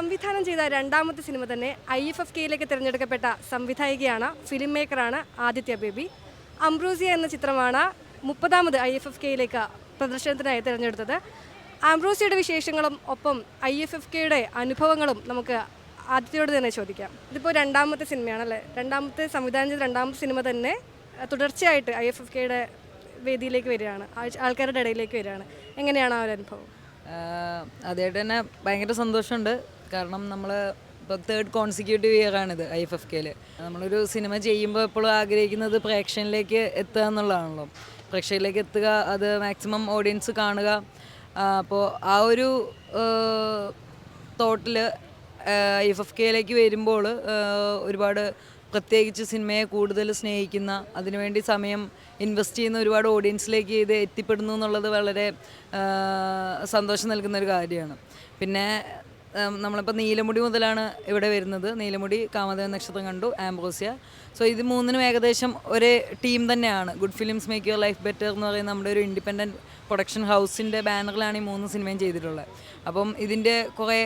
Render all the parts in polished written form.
സംവിധാനം ചെയ്ത രണ്ടാമത്തെ സിനിമ തന്നെ IFFKയിലേക്ക് തിരഞ്ഞെടുക്കപ്പെട്ട സംവിധായികയാണ്, ഫിലിം മേക്കറാണ് ആദിത്യ ബേബി. അംബ്രോസിയ എന്ന ചിത്രമാണ് 30ാമത് IFFKയിലേക്ക് പ്രദർശനത്തിനായി തിരഞ്ഞെടുത്തത്. ആംബ്രോസിയയുടെ വിശേഷങ്ങളും ഒപ്പം IFFKയുടെ അനുഭവങ്ങളും നമുക്ക് ആദിത്യയോട് തന്നെ ചോദിക്കാം. ഇതിപ്പോൾ രണ്ടാമത്തെ സിനിമയാണല്ലേ, രണ്ടാമത്തെ സംവിധാനം ചെയ്ത രണ്ടാമത്തെ സിനിമ തന്നെ തുടർച്ചയായിട്ട് IFFKയുടെ വേദിയിലേക്ക് വരികയാണ്, ആൾക്കാരുടെ ഇടയിലേക്ക് വരികയാണ്. എങ്ങനെയാണ് ആ ഒരു അനുഭവം? അതായിട്ട് തന്നെ ഭയങ്കര സന്തോഷമുണ്ട്. കാരണം നമ്മൾ ഇപ്പോൾ 3rd കോൺസിക്യൂട്ടീവ് ഇയറാണിത് IFFKയിൽ. നമ്മളൊരു സിനിമ ചെയ്യുമ്പോൾ എപ്പോഴും ആഗ്രഹിക്കുന്നത് പ്രേക്ഷകരിലേക്ക് എത്തുക എന്നുള്ളതാണല്ലോ. പ്രേക്ഷകരിലേക്ക് എത്തുക, അത് മാക്സിമം ഓഡിയൻസ് കാണുക. അപ്പോൾ ആ ഒരു തോട്ടിൽ IFFKയിലേക്ക് വരുമ്പോൾ ഒരുപാട്, പ്രത്യേകിച്ച് സിനിമയെ കൂടുതൽ സ്നേഹിക്കുന്ന, അതിനുവേണ്ടി സമയം ഇൻവെസ്റ്റ് ചെയ്യുന്ന ഒരുപാട് ഓഡിയൻസിലേക്ക് ഇത് എത്തിപ്പെടുന്നു എന്നുള്ളത് വളരെ സന്തോഷം നൽകുന്നൊരു കാര്യമാണ്. പിന്നെ നമ്മളിപ്പോൾ നീലമുടി മുതലാണ് ഇവിടെ വരുന്നത്. നീലമുടി, കാമദേവൻ നക്ഷത്രം കണ്ടു, ആംബ്രോസിയ. സോ ഇത് മൂന്നിനും ഏകദേശം ഒരേ ടീം തന്നെയാണ്. Good films make your life better എന്ന് പറയുന്ന നമ്മുടെ ഒരു ഇൻഡിപെൻഡൻറ്റ് പ്രൊഡക്ഷൻ ഹൗസിൻ്റെ ബാനറിലാണ് ഈ 3 സിനിമയും ചെയ്തിട്ടുള്ളത്. അപ്പം ഇതിൻ്റെ കുറേ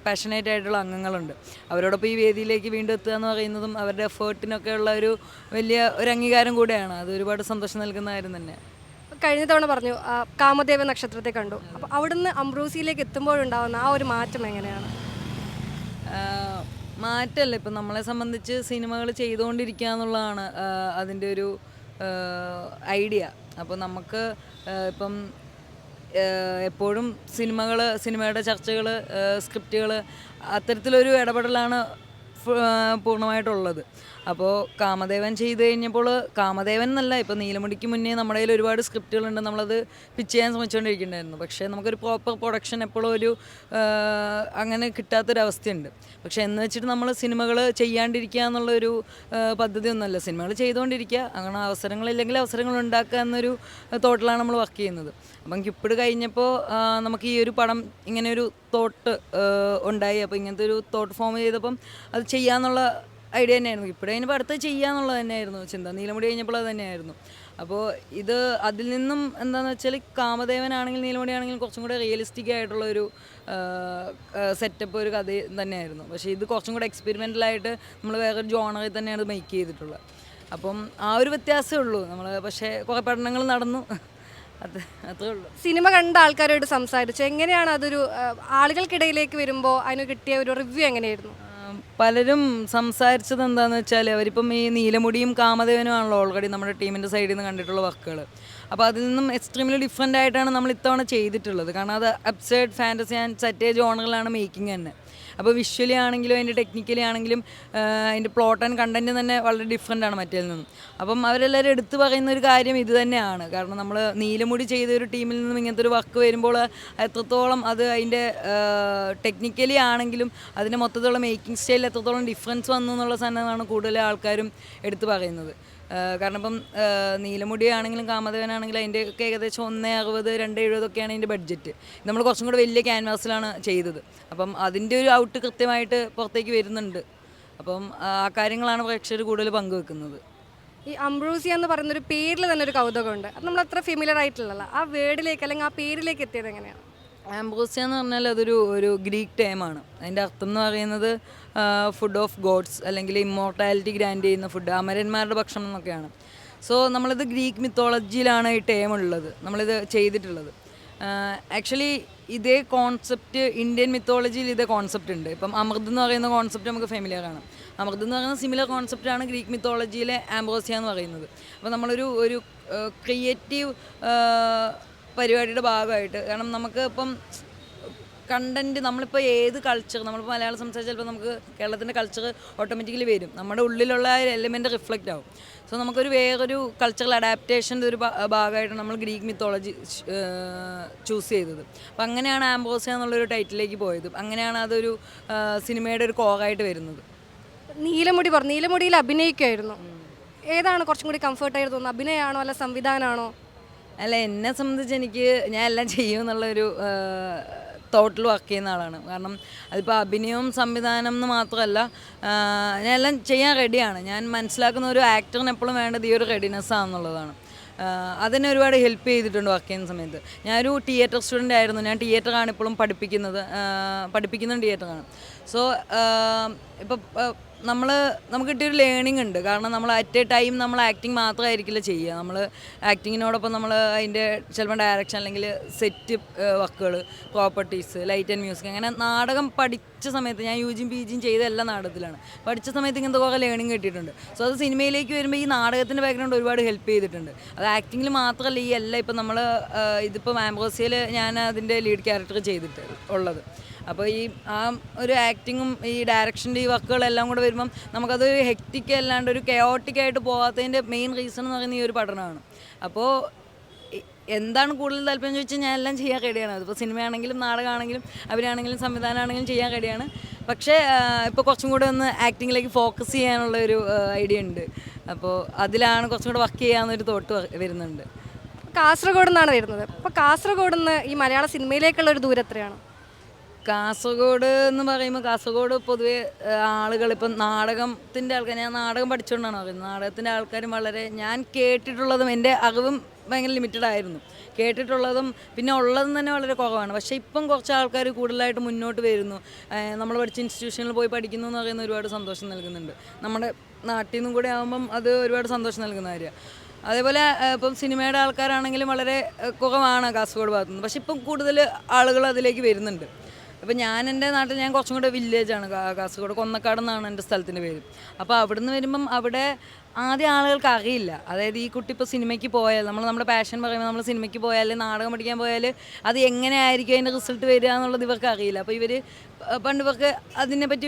പാഷനേറ്റ് ആയിട്ടുള്ള അംഗങ്ങളുണ്ട്. അവരോടൊപ്പം ഈ വേദിയിലേക്ക് വീണ്ടും എത്തുക എന്ന് പറയുന്നതും അവരുടെ എഫേർട്ടിനൊക്കെ ഉള്ള ഒരു വലിയ ഒരു അംഗീകാരം കൂടെയാണ്. അത് ഒരുപാട് സന്തോഷം നൽകുന്ന കാര്യം തന്നെ. കഴിഞ്ഞ തവണ പറഞ്ഞു കാമദേവ നക്ഷത്രത്തെ കണ്ടു. അപ്പോൾ അവിടുന്ന് അംബ്രോസിയിലേക്ക് എത്തുമ്പോഴുണ്ടാകുന്ന ആ ഒരു മാറ്റം എങ്ങനെയാണ്? മാറ്റമല്ല, ഇപ്പം നമ്മളെ സംബന്ധിച്ച് സിനിമകൾ ചെയ്തുകൊണ്ടിരിക്കുക എന്നുള്ളതാണ് അതിൻ്റെ ഒരു ഐഡിയ. അപ്പോൾ നമുക്ക് ഇപ്പം എപ്പോഴും സിനിമയുടെ ചർച്ചകൾ, സ്ക്രിപ്റ്റുകൾ, അത്തരത്തിലൊരു ഇടപെടലാണ് പൂർണ്ണമായിട്ടുള്ളത്. അപ്പോൾ കാമദേവൻ ചെയ്ത് കഴിഞ്ഞപ്പോൾ, കാമദേവൻ എന്നല്ല, ഇപ്പോൾ നീലമുടിക്ക് മുന്നേ നമ്മുടെ കയ്യിൽ ഒരുപാട് സ്ക്രിപ്റ്റുകളുണ്ട്, നമ്മളത് പിച്ച് ചെയ്യാൻ ശ്രമിച്ചുകൊണ്ടിരിക്കുന്നുണ്ടായിരുന്നു. പക്ഷേ നമുക്കൊരു പ്രോപ്പർ പ്രൊഡക്ഷൻ എപ്പോഴും ഒരു അങ്ങനെ കിട്ടാത്തൊരവസ്ഥയുണ്ട്. പക്ഷേ എന്ന് വെച്ചിട്ട് നമ്മൾ സിനിമകൾ ചെയ്യാണ്ടിരിക്കുക എന്നുള്ളൊരു പദ്ധതി ഒന്നുമല്ല. സിനിമകൾ ചെയ്തുകൊണ്ടിരിക്കുക, അങ്ങനെ അവസരങ്ങളില്ലെങ്കിൽ അവസരങ്ങൾ ഉണ്ടാക്കുക എന്നൊരു തോട്ടിലാണ് നമ്മൾ വർക്ക് ചെയ്യുന്നത്. അപ്പം കിപ്പിട് കഴിഞ്ഞപ്പോൾ നമുക്ക് ഈ ഒരു പടം ഇങ്ങനെ ഒരു തോട്ട് ഉണ്ടായി. അപ്പോൾ ഇങ്ങനത്തെ ഒരു തോട്ട് ഫോം ചെയ്തപ്പം അത് ചെയ്യാന്നുള്ള ഐഡിയ തന്നെയായിരുന്നു. ഇപ്പോഴേ അതിന് അടുത്ത് ചെയ്യാന്നുള്ളത് തന്നെയായിരുന്നു ചിന്ത. നീലമുടി കഴിഞ്ഞപ്പോൾ അത് തന്നെയായിരുന്നു. അപ്പോൾ ഇത് അതിൽ നിന്നും എന്താണെന്ന് വെച്ചാൽ, കാമദേവനാണെങ്കിൽ നീലമുടി ആണെങ്കിലും കുറച്ചും കൂടെ റിയലിസ്റ്റിക് ആയിട്ടുള്ളൊരു സെറ്റപ്പ്, ഒരു കഥ തന്നെയായിരുന്നു. പക്ഷേ ഇത് കുറച്ചും കൂടെ എക്സ്പെരിമെൻ്റലായിട്ട് നമ്മൾ വേറൊരു ജോണറിൽ തന്നെയാണ് മേക്ക് ചെയ്തിട്ടുള്ളത്. അപ്പം ആ ഒരു വ്യത്യാസമേ ഉള്ളൂ. നമ്മൾ പക്ഷേ കുറേ പഠനങ്ങൾ നടന്നു, അത്രേ ഉള്ളൂ. സിനിമ കണ്ട ആൾക്കാരോട് സംസാരിച്ചു, എങ്ങനെയാണ് അതൊരു ആളുകൾക്കിടയിലേക്ക് വരുമ്പോൾ അതിന് കിട്ടിയ ഒരു റിവ്യൂ എങ്ങനെയായിരുന്നു? പലരും സംസാരിച്ചത് എന്താണെന്ന് വെച്ചാൽ, അവരിപ്പം ഈ നീലമുടിയും കാമദേവനും ആണല്ലോ ഓൾറെഡി നമ്മുടെ ടീമിൻ്റെ സൈഡിൽ നിന്ന് കണ്ടിട്ടുള്ള വർക്കുകൾ. അപ്പോൾ അതിൽ നിന്നും എക്സ്ട്രീംലി ഡിഫറെൻ്റ് ആയിട്ടാണ് നമ്മൾ ഇത്തവണ ചെയ്തിട്ടുള്ളത്. കാരണം അത് അബ്സേർഡ്, ഫാൻറ്റസി ആൻഡ് സറ്റേജ് ജോണറിലാണ് മേക്കിംഗ് തന്നെ. അപ്പോൾ വിഷ്വലി ആണെങ്കിലും അതിൻ്റെ ടെക്നിക്കലി ആണെങ്കിലും അതിൻ്റെ പ്ലോട്ട് ആൻഡ് കണ്ടൻറ്റ് തന്നെ വളരെ ഡിഫറെൻ്റ് ആണ് മറ്റേതിൽ നിന്നും. അപ്പം അവരെല്ലാവരും എടുത്തു പറയുന്ന ഒരു കാര്യം ഇത് തന്നെയാണ്. കാരണം നമ്മൾ നീലമുടി ചെയ്ത ഒരു ടീമിൽ നിന്നും ഇങ്ങനത്തെ ഒരു വർക്ക് വരുമ്പോൾ എത്രത്തോളം അത് അതിൻ്റെ ടെക്നിക്കലി ആണെങ്കിലും അതിൻ്റെ മൊത്തത്തിലുള്ള മേക്കിംഗ് സ്റ്റൈലിൽ എത്രത്തോളം ഡിഫറൻസ് വന്നു എന്നുള്ള സാധനമാണ് കൂടുതൽ ആൾക്കാരും എടുത്തു പറയുന്നത്. കാരണം ഇപ്പം നീലമുടി ആണെങ്കിലും കാമദേവനാണെങ്കിലും അതിൻ്റെ ഒക്കെ ഏകദേശം 160, 270 അതിൻ്റെ ബഡ്ജറ്റ്. നമ്മൾ കുറച്ചും കൂടെ വലിയ ക്യാൻവാസിലാണ് ചെയ്തത്. അപ്പം അതിൻ്റെ ഒരു ഔട്ട് കൃത്യമായിട്ട് പുറത്തേക്ക് വരുന്നുണ്ട്. അപ്പം ആ കാര്യങ്ങളാണ് പ്രേക്ഷകർ കൂടുതൽ പങ്കുവെക്കുന്നത്. ഈ അംബ്രോസിയ എന്ന് പറയുന്നൊരു പേരിൽ തന്നെ ഒരു കൗതുകമുണ്ട്. അത് നമ്മൾ അത്ര ഫെമിലിയർ ആയിട്ടില്ലല്ലോ. ആ വേർഡിലേക്ക് അല്ലെങ്കിൽ ആ പേരിലേക്ക് എത്തിയത് എങ്ങനെയാണ്? ആംബ്രോസിയ എന്ന് പറഞ്ഞാൽ ഒരു ഗ്രീക്ക് ടേമാണ്. അതിൻ്റെ അർത്ഥം എന്ന് പറയുന്നത് ഫുഡ് ഓഫ് ഗോഡ്സ്, അല്ലെങ്കിൽ ഇമ്മോർട്ടാലിറ്റി ഗ്രാൻഡ് ചെയ്യുന്ന ഫുഡ്, അമരന്മാരുടെ ഭക്ഷണം എന്നൊക്കെയാണ്. സോ നമ്മളിത് ഗ്രീക്ക് മിത്തോളജിയിലാണ് ഈ ടേം ഉള്ളത്, നമ്മളിത് ചെയ്തിട്ടുള്ളത്. ആക്ച്വലി ഇതേ കോൺസെപ്റ്റ് ഇന്ത്യൻ മിത്തോളജിയിൽ ഇതേ കോൺസെപ്റ്റ് ഉണ്ട്. ഇപ്പം അമൃത് എന്ന് പറയുന്ന കോൺസെപ്റ്റ് നമുക്ക് ഫെമിലിയറാണ്. അമൃത് എന്ന് പറയുന്ന സിമിലർ കോൺസെപ്റ്റാണ് ഗ്രീക്ക് മിത്തോളജിയിലെ ആംബ്രോസിയ എന്ന് പറയുന്നത്. അപ്പോൾ നമ്മളൊരു ക്രിയേറ്റീവ് പരിപാടിയുടെ ഭാഗമായിട്ട്, കാരണം നമുക്ക് ഇപ്പം കണ്ടൻറ്റ്, നമ്മളിപ്പോൾ ഏത് കൾച്ചർ, നമ്മളിപ്പോൾ മലയാളം സംസാരിച്ചാൽ ചിലപ്പോൾ നമുക്ക് കേരളത്തിൻ്റെ കൾച്ചർ ഓട്ടോമാറ്റിക്കലി വരും, നമ്മുടെ ഉള്ളിലുള്ള ആ ഒരു എലിമെൻറ്റ് റിഫ്ലക്റ്റ് ആവും. സോ നമുക്കൊരു വേറൊരു കൾച്ചറൽ അഡാപ്റ്റേഷൻ്റെ ഒരു ഭാഗമായിട്ട് നമ്മൾ ഗ്രീക്ക് മിത്തോളജി ചൂസ് ചെയ്തത്. അപ്പോൾ അങ്ങനെയാണ് ആംബ്രോസിയ എന്നുള്ളൊരു ടൈറ്റിലേക്ക് പോയത്. അങ്ങനെയാണ് അതൊരു സിനിമയുടെ ഒരു കോറായിട്ട് വരുന്നത്. നീലമുടി പറഞ്ഞു, നീലമുടിയിൽ അഭിനയിക്കുമായിരുന്നു. ഏതാണ് കുറച്ചും കൂടി കംഫർട്ടായിട്ട് തോന്നുന്നത്, അഭിനയമാണോ അല്ല സംവിധാനമാണോ? അല്ല, എന്നെ സംബന്ധിച്ച് ഞാൻ എല്ലാം ചെയ്യും എന്നുള്ളൊരു തോട്ടിൽ വർക്ക് ചെയ്യുന്ന ആളാണ്. കാരണം അതിപ്പോൾ അഭിനയവും സംവിധാനം എന്ന് മാത്രമല്ല, ഞാൻ എല്ലാം ചെയ്യാൻ റെഡിയാണ്. ഞാൻ മനസ്സിലാക്കുന്ന ഒരു ആക്ടറിന് എപ്പോഴും വേണ്ടത് ഈ ഒരു റെഡിനെസ്സാണെന്നുള്ളതാണ്. അതിനെ ഒരുപാട് ഹെൽപ്പ് ചെയ്തിട്ടുണ്ട് വർക്ക് ചെയ്യുന്ന സമയത്ത്. ഞാനൊരു തിയേറ്റർ സ്റ്റുഡൻ്റ് ആയിരുന്നു. ഞാൻ തിയേറ്ററാണ് ഇപ്പോഴും പഠിപ്പിക്കുന്നതും തിയേറ്ററാണ്. സോ ഇപ്പം നമുക്ക് കിട്ടിയൊരു ലേണിംഗ് ഉണ്ട്. കാരണം നമ്മൾ അറ്റ് എ ടൈം നമ്മൾ ആക്ടിങ് മാത്രമായിരിക്കില്ല ചെയ്യുക. നമ്മൾ ആക്ടിങ്ങിനോടൊപ്പം നമ്മൾ അതിൻ്റെ ചിലപ്പോൾ ഡയറക്ഷൻ അല്ലെങ്കിൽ സെറ്റ് വർക്കുകൾ, പ്രോപ്പർട്ടീസ്, ലൈറ്റ് ആൻഡ് മ്യൂസിക്, അങ്ങനെ നാടകം പഠിച്ച സമയത്ത് ഞാൻ യുജിയും പിജിയും ചെയ്ത എല്ലാ നാടകത്തിലാണ്. പഠിച്ച സമയത്ത് ഇങ്ങനത്തെ കുറേ ലേണിംഗ് കിട്ടിയിട്ടുണ്ട്. സോ അത് സിനിമയിലേക്ക് വരുമ്പോൾ ഈ നാടകത്തിൻ്റെ ബാക്ക്ഗ്രൗണ്ട് ഒരുപാട് ഹെൽപ്പ് ചെയ്തിട്ടുണ്ട്. അത് ആക്ടിങ്ങിൽ മാത്രമല്ല, ഈ എല്ലാം ഇപ്പം നമ്മൾ ഇതിപ്പോൾ ആംബ്രോസിയയിൽ ഞാൻ അതിൻ്റെ ലീഡ് ക്യാരക്ടർ ചെയ്തിട്ട് ഉള്ളത്. അപ്പോൾ ഈ ആ ഒരു ആക്ടിങ്ങും ഈ ഡയറക്ഷൻ്റെ ഈ വർക്കുകളെല്ലാം കൂടെ വരുമ്പം നമുക്കത് ഹെക്റ്റിക് അല്ലാണ്ട് ഒരു കെയോട്ടിക്കായിട്ട് പോകാത്തതിൻ്റെ മെയിൻ റീസൺ എന്ന് പറയുന്നത് ഈ ഒരു പഠനമാണ്. അപ്പോൾ എന്താണ് കൂടുതൽ താല്പര്യം ചോദിച്ചാൽ ഞാൻ എല്ലാം ചെയ്യാൻ റെഡിയാണ്. അതിപ്പോൾ സിനിമയാണെങ്കിലും നാടകമാണെങ്കിലും അവരാണെങ്കിലും സംവിധാനമാണെങ്കിലും ചെയ്യാൻ റെഡിയാണ്. പക്ഷേ ഇപ്പോൾ കുറച്ചും കൂടെ ഒന്ന് ആക്ടിങ്ങിലേക്ക് ഫോക്കസ് ചെയ്യാനുള്ള ഒരു ഐഡിയ ഉണ്ട്. അപ്പോൾ അതിലാണ് കുറച്ചും കൂടെ വർക്ക് ചെയ്യാമെന്നൊരു തോട്ട് വരുന്നുണ്ട്. കാസർഗോഡ് നിന്നാണ് വരുന്നത്. അപ്പോൾ കാസർഗോഡ് നിന്ന് ഈ മലയാള സിനിമയിലേക്കുള്ള ഒരു ദൂരം എത്രയാണ്? കാസർഗോഡ് എന്ന് പറയുമ്പോൾ കാസർഗോഡ് പൊതുവെ ആളുകൾ ഇപ്പം നാടകത്തിൻ്റെ ആൾക്കാർ, ഞാൻ നാടകം പഠിച്ചുകൊണ്ടാണ് പറയുന്നത്, നാടകത്തിൻ്റെ ആൾക്കാരും വളരെ, ഞാൻ കേട്ടിട്ടുള്ളതും എൻ്റെ അറിവും ഭയങ്കര ലിമിറ്റഡ് ആയിരുന്നു. കേട്ടിട്ടുള്ളതും പിന്നെ ഉള്ളതും തന്നെ വളരെ കുറവാണ്. പക്ഷേ ഇപ്പം കുറച്ച് ആൾക്കാർ കൂടുതലായിട്ട് മുന്നോട്ട് വരുന്നു. നമ്മൾ പഠിച്ച ഇൻസ്റ്റിറ്റ്യൂഷനിൽ പോയി പഠിക്കുന്നു എന്ന് പറയുന്നത് ഒരുപാട് സന്തോഷം നൽകുന്നുണ്ട്. നമ്മുടെ നാട്ടിൽ നിന്നും കൂടെ ആകുമ്പം അത് ഒരുപാട് സന്തോഷം നൽകുന്ന കാര്യമാണ്. അതേപോലെ ഇപ്പം സിനിമയുടെ ആൾക്കാരാണെങ്കിലും വളരെ കുറവാണ് കാസർഗോഡ് ഭാഗത്തുനിന്ന്. പക്ഷേ ഇപ്പം കൂടുതൽ ആളുകൾ അതിലേക്ക് വരുന്നുണ്ട്. അപ്പോൾ എൻ്റെ നാട്ടിൽ ഞാൻ കുറച്ചും കൂടെ വില്ലേജാണ്, കാസർഗോഡ് കൊന്നക്കാട് എന്നാണ് എൻ്റെ സ്ഥലത്തിൻ്റെ പേര്. അപ്പോൾ അവിടുന്ന് വരുമ്പം അവിടെ ആദ്യം ആളുകൾക്ക് അറിയില്ല. അതായത് ഈ കുട്ടി ഇപ്പോൾ സിനിമയ്ക്ക് പോയാൽ, നമ്മുടെ പാഷൻ പറയുമ്പോൾ നമ്മൾ സിനിമയ്ക്ക് പോയാൽ, നാടകം പഠിക്കാൻ പോയാൽ അത് എങ്ങനെയായിരിക്കും അതിൻ്റെ റിസൾട്ട് വരിക എന്നുള്ളത് ഇവർക്ക് അറിയില്ല. അപ്പോൾ പണ്ട് ഇവർക്ക് അതിനെപ്പറ്റി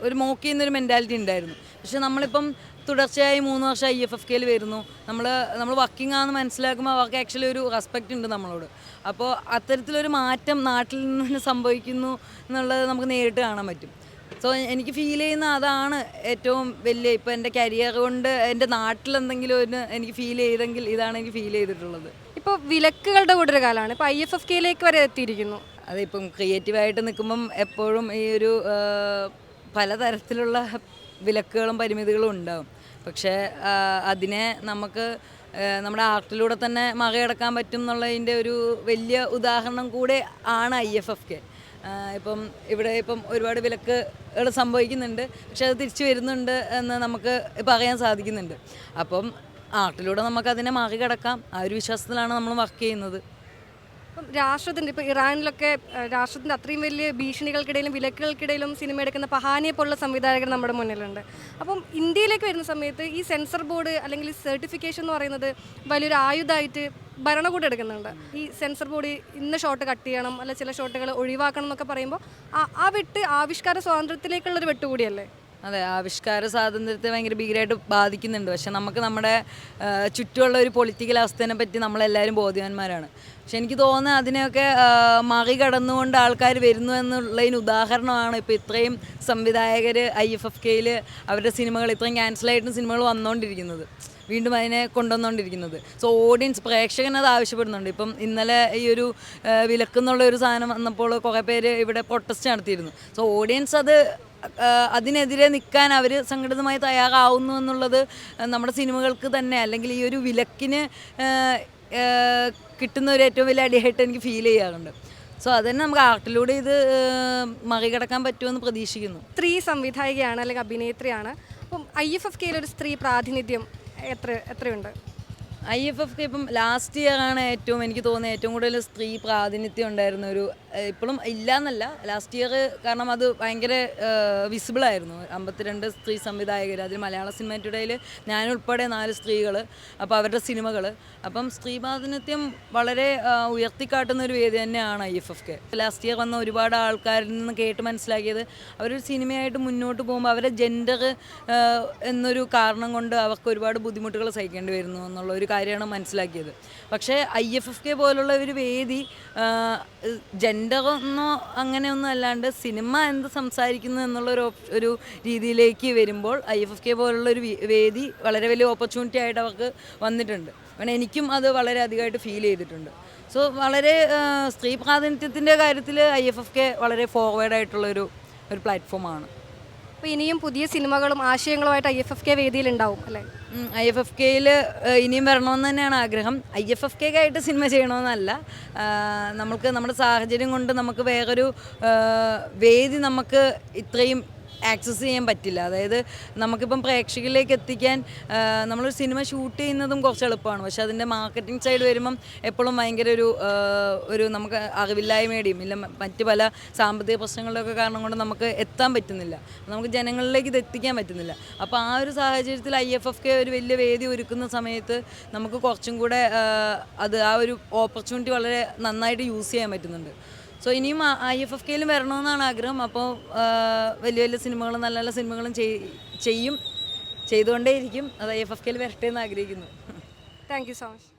ഒരു മോക്ക് ചെയ്യുന്നൊരു മെൻറ്റാലിറ്റി ഉണ്ടായിരുന്നു. പക്ഷെ നമ്മളിപ്പം തുടർച്ചയായി 3 വർഷം IFFKയിൽ വരുന്നു. നമ്മൾ വർക്കിംഗ് ആണെന്ന് മനസ്സിലാക്കുമ്പോൾ അവർക്ക് ആക്ച്വലി ഒരു റെസ്പെക്റ്റ് ഉണ്ട് നമ്മളോട്. അപ്പോൾ അത്തരത്തിലൊരു മാറ്റം നാട്ടിൽ നിന്ന് സംഭവിക്കുന്നു എന്നുള്ളത് നമുക്ക് നേരിട്ട് കാണാൻ പറ്റും. സോ എനിക്ക് ഫീൽ ചെയ്യുന്ന അതാണ് ഏറ്റവും വലിയ, ഇപ്പോൾ എൻ്റെ കരിയർ കൊണ്ട് എൻ്റെ നാട്ടിലെന്തെങ്കിലും എനിക്ക് ഫീൽ ചെയ്തെങ്കിൽ ഇതാണ് എനിക്ക് ഫീൽ ചെയ്തിട്ടുള്ളത്. ഇപ്പോൾ വിലക്കുകളുടെ കൂടെ ഒരു കാലമാണ്. ഇപ്പോൾ IFFKയിലേക്ക് വരെ എത്തിയിരിക്കുന്നു. അതിപ്പം ക്രിയേറ്റീവായിട്ട് നിൽക്കുമ്പം എപ്പോഴും ഈ ഒരു പലതരത്തിലുള്ള വിലക്കുകളും പരിമിതികളും ഉണ്ടാവും. പക്ഷേ അതിനെ നമുക്ക് നമ്മുടെ ആർട്ടിലൂടെ തന്നെ മറികടക്കാൻ പറ്റും എന്നുള്ളതിൻ്റെ ഒരു വലിയ ഉദാഹരണം കൂടെ ആണ് IFFK. ഇപ്പം ഇവിടെ ഒരുപാട് വിലക്കുകൾ സംഭവിക്കുന്നുണ്ട്, പക്ഷെ അത് തിരിച്ചു വരുന്നുണ്ട് എന്ന് നമുക്ക് പറയാൻ സാധിക്കുന്നുണ്ട്. അപ്പം ആർട്ടിലൂടെ നമുക്കതിനെ മറികടക്കാം. ആ ഒരു വിശ്വാസത്തിലാണ് നമ്മൾ വർക്ക് ചെയ്യുന്നത്. ഇപ്പം രാഷ്ട്രത്തിൻ്റെ, ഇപ്പോൾ ഇറാനിലൊക്കെ രാഷ്ട്രത്തിൻ്റെ അത്രയും വലിയ ഭീഷണികൾക്കിടയിലും വിലക്കുകൾക്കിടയിലും സിനിമ എടുക്കുന്ന പഹാനിയെ പോലുള്ള സംവിധായകർ നമ്മുടെ മുന്നിലുണ്ട്. അപ്പം ഇന്ത്യയിലേക്ക് വരുന്ന സമയത്ത് ഈ സെൻസർ ബോർഡ് അല്ലെങ്കിൽ സർട്ടിഫിക്കേഷൻ എന്ന് പറയുന്നത് വലിയൊരു ആയുധമായിട്ട് ഭരണകൂടം എടുക്കുന്നുണ്ട്. ഈ സെൻസർ ബോർഡ് ഇന്ന ഷോട്ട് കട്ട് ചെയ്യണം, അല്ല ചില ഷോട്ടുകൾ ഒഴിവാക്കണം എന്നൊക്കെ പറയുമ്പോൾ ആ ആവിഷ്കാര സ്വാതന്ത്ര്യത്തിലേക്കുള്ളൊരു വെട്ടുകൂടിയല്ലേ? അതെ, ആവിഷ്കാര സ്വാതന്ത്ര്യത്തെ ഭയങ്കര ഭീകരമായിട്ട് ബാധിക്കുന്നുണ്ട്. പക്ഷെ നമുക്ക് നമ്മുടെ ചുറ്റുമുള്ള ഒരു പൊളിറ്റിക്കൽ അവസ്ഥയെ പറ്റി നമ്മളെല്ലാവരും ബോധ്യവാന്മാരാണ്. പക്ഷെ എനിക്ക് തോന്നുന്നത് അതിനെയൊക്കെ മറികടന്നുകൊണ്ട് ആൾക്കാർ വരുന്നു എന്നുള്ളതിന് ഉദാഹരണമാണ് ഇപ്പോൾ ഇത്രയും സംവിധായകർ IFFKയിൽ അവരുടെ സിനിമകൾ, ഇത്രയും ക്യാൻസലായിട്ടും സിനിമകൾ വന്നുകൊണ്ടിരിക്കുന്നത്, വീണ്ടും അതിനെ കൊണ്ടുവന്നുകൊണ്ടിരിക്കുന്നത്. സോ ഓഡിയൻസ്, പ്രേക്ഷകൻ അത് ആവശ്യപ്പെടുന്നുണ്ട്. ഇപ്പം ഇന്നലെ ഈ ഒരു വിലക്കെന്നുള്ള ഒരു സാധനം വന്നപ്പോൾ കുറേ പേര് ഇവിടെ പ്രൊട്ടസ്റ്റ് നടത്തിയിരുന്നു. സോ ഓഡിയൻസ് അതിനെതിരെ നിൽക്കാൻ അവർ സംഘടിതമായി തയ്യാറാവുന്നു എന്നുള്ളത് നമ്മുടെ സിനിമകൾക്ക് തന്നെ, അല്ലെങ്കിൽ ഈ ഒരു വിലക്കിന് കിട്ടുന്ന ഒരു ഏറ്റവും വലിയ അടിയായിട്ട് എനിക്ക് ഫീൽ ചെയ്യാറുണ്ട്. സോ അതന്നെ നമുക്ക് ആർട്ടിലൂടെ ഇത് മറികടക്കാൻ പറ്റുമെന്ന് പ്രതീക്ഷിക്കുന്നു. സ്ത്രീ സംവിധായികയാണ് അല്ലെങ്കിൽ അഭിനേത്രിയാണ്. അപ്പം IFFKയിൽ ഒരു സ്ത്രീ പ്രാതിനിധ്യം എത്രയുണ്ട്? IFFK ഇപ്പം ലാസ്റ്റ് ഇയറാണ് എനിക്ക് തോന്നുന്നത് ഏറ്റവും കൂടുതൽ സ്ത്രീ പ്രാതിനിധ്യം ഉണ്ടായിരുന്ന ഒരു, ഇപ്പോഴും ഇല്ല എന്നല്ല, ലാസ്റ്റ് ഇയർ, കാരണം അത് ഭയങ്കര വിസിബിളായിരുന്നു. 52 സ്ത്രീ സംവിധായകർ, അതിൽ മലയാള സിനിമ ടുഡേയിൽ ഞാനുൾപ്പെടെ 4 സ്ത്രീകൾ, അപ്പോൾ അവരുടെ സിനിമകൾ. അപ്പം സ്ത്രീ പ്രാതിനിധ്യം വളരെ ഉയർത്തിക്കാട്ടുന്ന ഒരു വേദി തന്നെയാണ് IFFK. ലാസ്റ്റ് ഇയർ വന്ന ഒരുപാട് ആൾക്കാരിൽ നിന്ന് കേട്ട് മനസ്സിലാക്കിയത്, അവരൊരു സിനിമയായിട്ട് മുന്നോട്ട് പോകുമ്പോൾ അവരെ ജെൻഡർ എന്നൊരു കാരണം കൊണ്ട് അവർക്ക് ഒരുപാട് ബുദ്ധിമുട്ടുകൾ സഹിക്കേണ്ടി വരുന്നു എന്നുള്ള ഒരു കാര്യമാണ് മനസ്സിലാക്കിയത്. പക്ഷേ IFFK പോലുള്ള ഒരു വേദി ജെൻഡറൊന്നോ അങ്ങനെയൊന്നും അല്ലാണ്ട് സിനിമ എന്ത് സംസാരിക്കുന്നു ഒരു രീതിയിലേക്ക് വരുമ്പോൾ IFFK പോലുള്ളൊരു വേദി വളരെ വലിയ ഓപ്പർച്യൂണിറ്റി ആയിട്ട് അവർക്ക് വന്നിട്ടുണ്ട്. കാരണം എനിക്കും അത് വളരെ അധികമായിട്ട് ഫീൽ ചെയ്തിട്ടുണ്ട്. സോ വളരെ സ്ത്രീ പ്രാതിനിധ്യത്തിൻ്റെ കാര്യത്തിൽ IFFK വളരെ ഫോർവേഡായിട്ടുള്ളൊരു പ്ലാറ്റ്ഫോമാണ്. അപ്പോൾ ഇനിയും പുതിയ സിനിമകളും ആശയങ്ങളുമായിട്ട് IFFK വേദിയിലുണ്ടാവും അല്ലേ? IFFKയിൽ ഇനിയും വരണമെന്ന് തന്നെയാണ് ആഗ്രഹം. IFFK ആയിട്ട് സിനിമ ചെയ്യണമെന്നല്ല, നമുക്ക് നമ്മുടെ സാഹചര്യം കൊണ്ട് നമുക്ക് വേറൊരു വേദി നമുക്ക് ഇത്രയും ആക്സസ് ചെയ്യാൻ പറ്റില്ല. അതായത് നമുക്കിപ്പം പ്രേക്ഷകരിലേക്ക് എത്തിക്കാൻ നമ്മളൊരു സിനിമ ഷൂട്ട് ചെയ്യുന്നതും കുറച്ച് എളുപ്പമാണ്, പക്ഷെ അതിൻ്റെ മാർക്കറ്റിംഗ് സൈഡ് വരുമ്പം എപ്പോഴും ഭയങ്കര ഒരു നമുക്ക് അറിവില്ലായ്മയുടെയും ഇല്ല മറ്റ് പല സാമ്പത്തിക പ്രശ്നങ്ങളുടെയൊക്കെ കാരണം കൊണ്ട് നമുക്ക് എത്താൻ പറ്റുന്നില്ല, നമുക്ക് ജനങ്ങളിലേക്ക് ഇത് എത്തിക്കാൻ പറ്റുന്നില്ല. അപ്പോൾ ആ ഒരു സാഹചര്യത്തിൽ IFFK ഒരു വലിയ വേദി ഒരുക്കുന്ന സമയത്ത് നമുക്ക് കുറച്ചും കൂടെ അത് ആ ഒരു ഓപ്പർച്യൂണിറ്റി വളരെ നന്നായിട്ട് യൂസ് ചെയ്യാൻ പറ്റുന്നുണ്ട്. സോ ഇനിയും IFFKയിലും വരണമെന്നാണ് ആഗ്രഹം. അപ്പോൾ വലിയ വലിയ സിനിമകളും നല്ല നല്ല സിനിമകളും ചെയ്തുകൊണ്ടേയിരിക്കും. അത് IFFKയിൽ വരട്ടെ എന്ന് ആഗ്രഹിക്കുന്നു. Thank you so much.